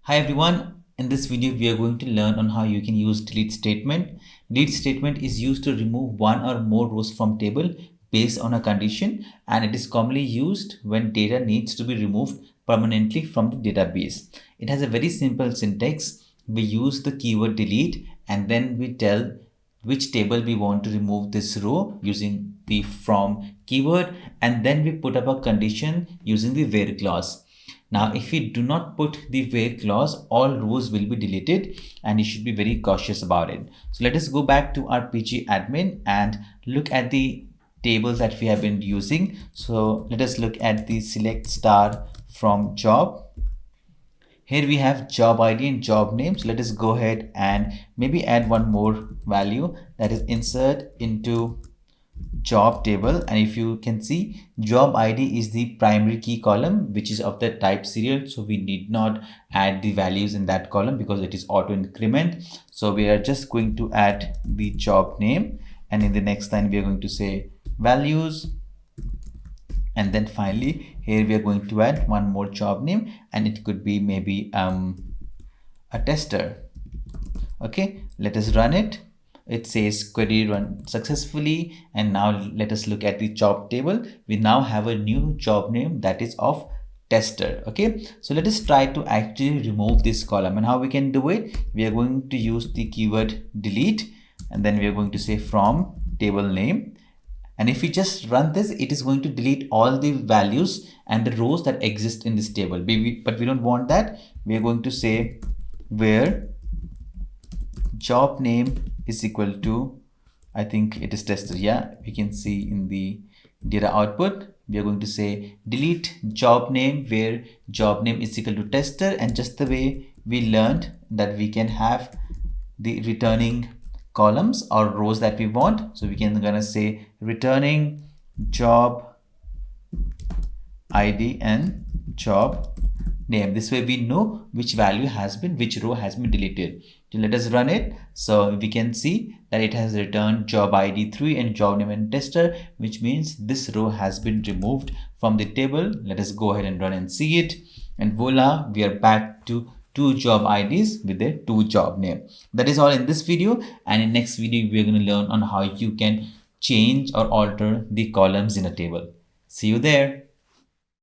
Hi everyone, in this video we are going to learn on how you can use delete statement. Delete statement is used to remove one or more rows from table based on a condition, and it is commonly used when data needs to be removed permanently from the database. It has a very simple syntax. We use the keyword delete and then we tell which table we want to remove this row using the from keyword, and then we put up a condition using the where clause. Now, if we do not put the where clause, all rows will be deleted and you should be very cautious about it. So let us go back to our PG admin and look at the tables that we have been using. So let us look at the select star from job. Here we have job ID and job name. So let us go ahead and maybe add one more value, that is insert into job table. And if you can see, job ID is the primary key column which is of the type serial, so we need not add the values in that column because it is auto increment. So we are just going to add the job name, and in the next line we are going to say values, and then finally here we are going to add one more job name, and it could be maybe a tester. Okay, let us run it. It says query run successfully, and now let us look at the job table. We now have a new job name that is of tester. Okay, so let us try to actually remove this column, and how we can do it. We are going to use the keyword delete, and then we are going to say from table name, and if we just run this, it is going to delete all the values and the rows that exist in this table. But we don't want that. We are going to say where job name is equal to, I think it is tester. Yeah, we can see in the data output, we are going to say delete job name where job name is equal to tester, and just the way we learned that we can have the returning columns or rows that we want. So we can gonna say returning job ID and job name. This way we know which value has been, which row has been deleted. So let us run it. So we can see that it has returned job ID 3 and job name and tester, which means this row has been removed from the table. Let us go ahead and run and see it, and voila, we are back to two job IDs with a two job name. That is all in this video, and in next video we are going to learn on how you can change or alter the columns in a table. See you there.